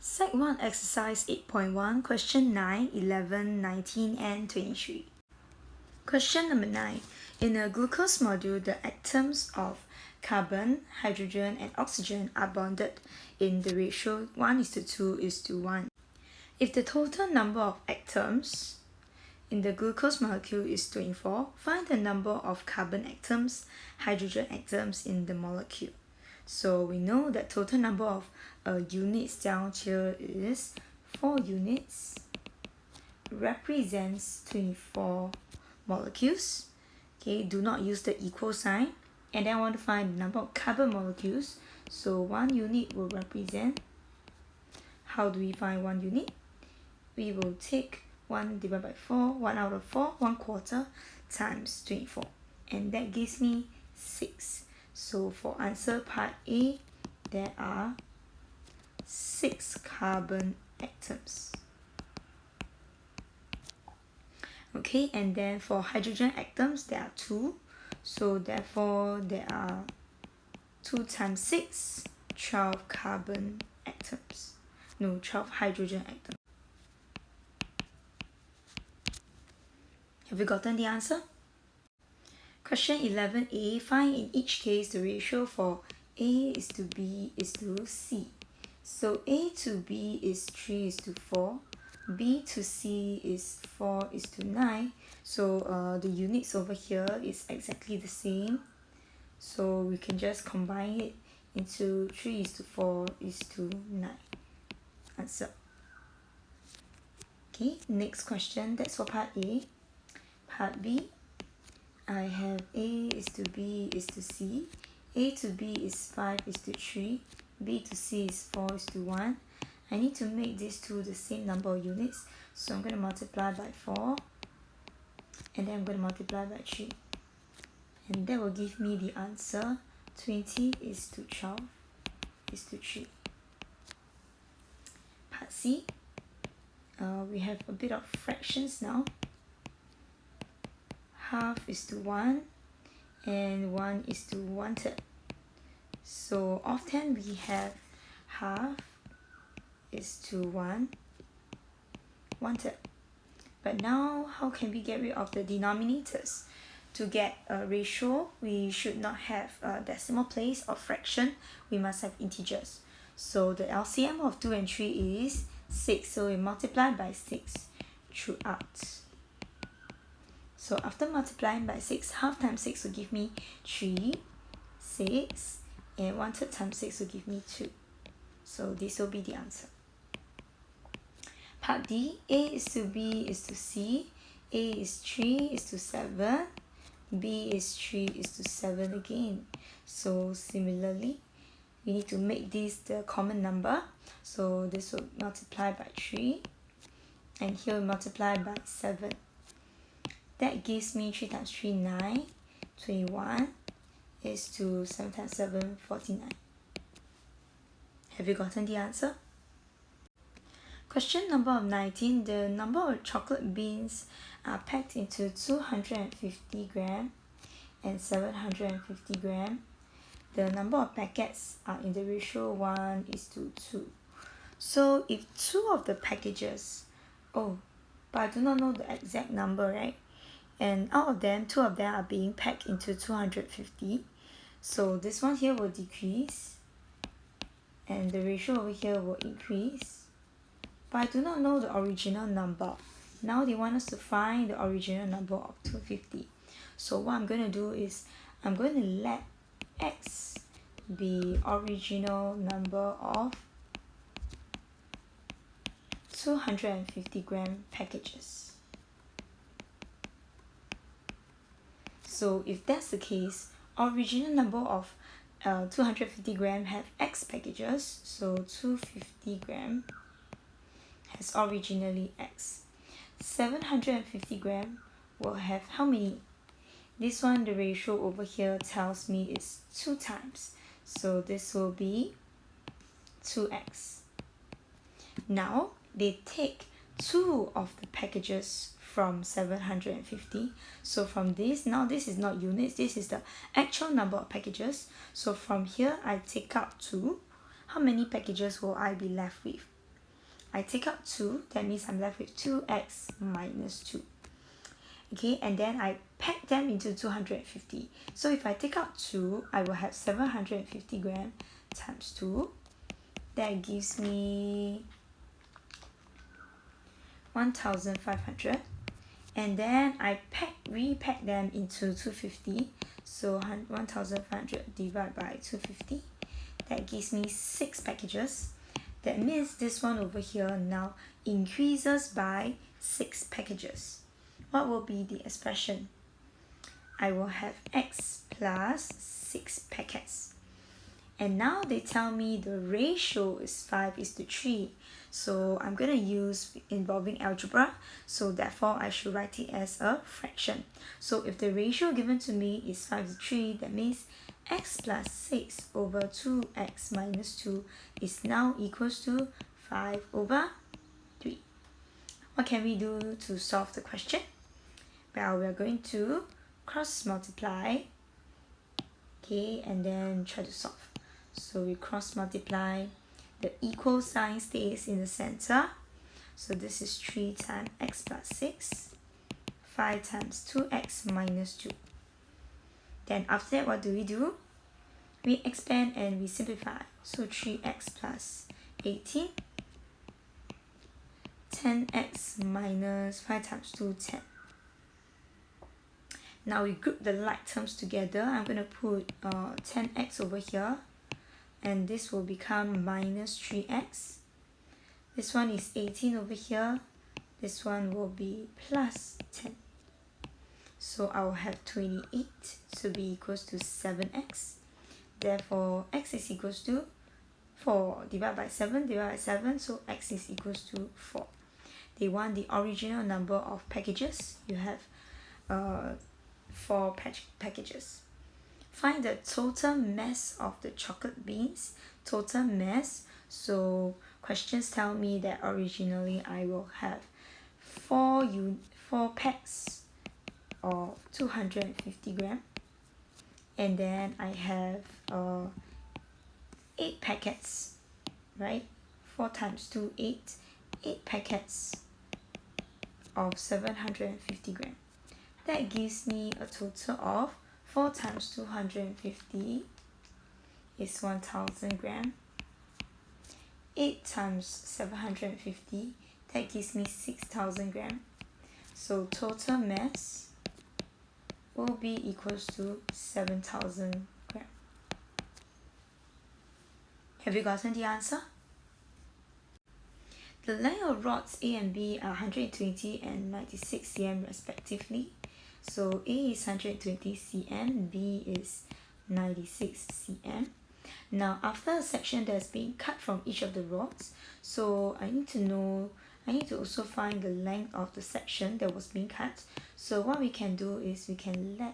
Sec 1 Exercise 8.1, Question 9, 11, 19 and 23. Question number 9. In a glucose module, the atoms of carbon, hydrogen and oxygen are bonded in the ratio 1:2:1. If the total number of atoms in the glucose molecule is 24, find the number of carbon atoms, hydrogen atoms in the molecule. So we know that total number of units down here is 4 units, represents 24 molecules. Okay, do not use the equal sign. And then I want to find the number of carbon molecules. So 1 unit will represent, how do we find 1 unit? We will take 1 divided by 4, 1 out of 4, 1/4 times 24. And that gives me 6. So for answer part A, there are 6 carbon atoms. Okay, and then for hydrogen atoms, there are 2. So therefore, there are 2 times 6, 12 carbon atoms. No, 12 hydrogen atoms. Have you gotten the answer? Question 11a, find in each case the ratio for A is to B is to C. So A to B is 3:4, B to C is 4:9. So the units over here is exactly the same. So we can just combine it into 3:4:9. Answer. Okay, next question, that's for part A. Part B, I have A is to B is to C. A to B is 5:3. B to C is 4:1. I need to make these two the same number of units. So I'm going to multiply by 4. And then I'm going to multiply by 3. And that will give me the answer 20:12:3. Part C, we have a bit of fractions now. 1/2:1 and 1:1/3. So often we have 1/2:1, 1/3. But now how can we get rid of the denominators? To get a ratio, we should not have a decimal place or fraction, we must have integers. So the LCM of 2 and 3 is 6, so we multiply by 6 throughout. So after multiplying by 6, half times 6 will give me 3, 6, and 1/3 times 6 will give me 2. So this will be the answer. Part D, A is to B is to C, A is 3:7, B is 3:7 again. So similarly, we need to make this the common number. So this will multiply by 3, and here we multiply by 7. That gives me 3 times 3, 9, 21 is to 7 times 7, 49. Have you gotten the answer? Question number 19. The number of chocolate beans are packed into 250 gram and 750 gram. The number of packets are in the ratio 1:2. So if 2 of the packages, but I do not know the exact number, right? And out of them, 2 of them are being packed into 250. So this one here will decrease, and the ratio over here will increase. But I do not know the original number. Now they want us to find the original number of 250. So what I'm going to do is, I'm going to let X be original number of 250 gram packages. So if that's the case, original number of 250 gram have X packages. So 250 gram has originally X. 750 gram will have how many? This one, the ratio over here tells me is 2 times. So this will be 2X. Now they take 2 of the packages from 750. So from this, now this is not units, this is the actual number of packages. So from here, I take out 2. How many packages will I be left with? I take out 2, that means I'm left with 2x minus 2. Okay, and then I pack them into 250. So if I take out 2, I will have 750 gram times 2. That gives me 1,500. And then I repack them into 250. So 1,500 divided by 250. That gives me 6 packages. That means this one over here now increases by 6 packages. What will be the expression? I will have x plus 6 packets. And now they tell me the ratio is 5:3. So I'm going to use involving algebra. So therefore, I should write it as a fraction. So if the ratio given to me is 5:3, that means x plus 6 over 2x minus 2 is now equals to 5/3. What can we do to solve the question? Well, we are going to cross multiply, okay, and then try to solve. So we cross multiply, the equal sign stays in the center. So this is 3 times x plus 6, 5 times 2x minus 2. Then after that, what do? We expand and we simplify. So 3x plus 18, 10x minus 5 times 2, 10. Now we group the like terms together. I'm going to put 10x over here. And this will become minus 3x. This one is 18 over here. This one will be plus 10. So I will have 28 to be equals to 7x. Therefore, x is equals to 4 divided by 7, so x is equals to 4. They want the original number of packages. You have 4 packages. Find the total mass of the chocolate beans. Total mass. So questions tell me that originally I will have 4 packs of 250 gram. And then I have 8 packets, right? 4 times 2, 8. 8 packets of 750 gram. That gives me a total of 4 times 250 is 1,000 gram. 8 times 750, that gives me 6,000 gram. So total mass will be equals to 7,000 gram. Have you gotten the answer? The length of rods A and B are 120 and 96 cm respectively. So A is 120 cm, B is 96 cm. Now after a section that's been cut from each of the rods, so I need to also find the length of the section that was being cut. So what we can do is we can let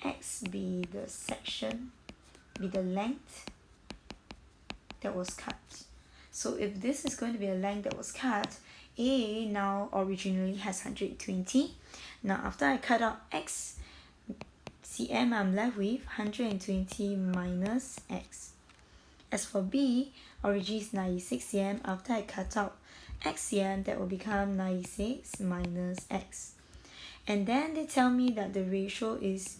x be the section, be the length that was cut. So if this is going to be a length that was cut, A now originally has 120. Now after I cut out x cm, I'm left with 120 minus x. As for B, origin is 96 cm. After I cut out x cm, that will become 96 minus x. And then they tell me that the ratio is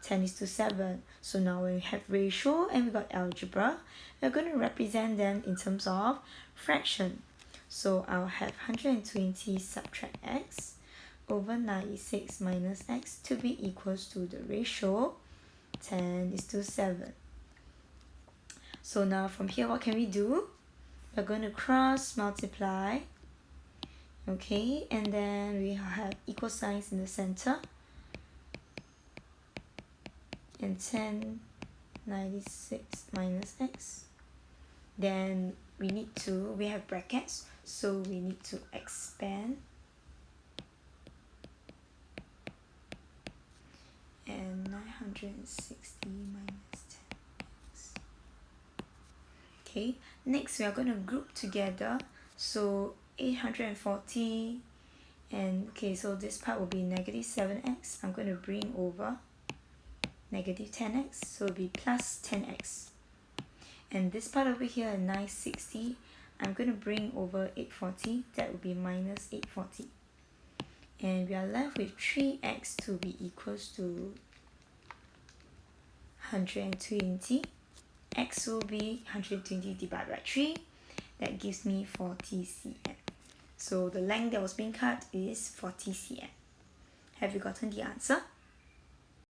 10:7. So now when we have ratio and we got algebra, we're going to represent them in terms of fraction. So I'll have 120 subtract x over 96 minus x to be equals to the ratio 10:7. So now from here, what can we do? We're going to cross multiply. Okay, and then we have equal signs in the center. And 1096 minus x. Then we have brackets, so we need to expand. And 960 minus 10x. Okay, next we are going to group together. So 840, and okay, so this part will be negative 7x. I'm going to bring over negative 10x, so it'll be plus 10x. And this part over here, 960, I'm going to bring over 840. That would be minus 840. And we are left with 3x to be equals to 120. X will be 120 divided by 3. That gives me 40 cm. So the length that was being cut is 40 cm. Have you gotten the answer?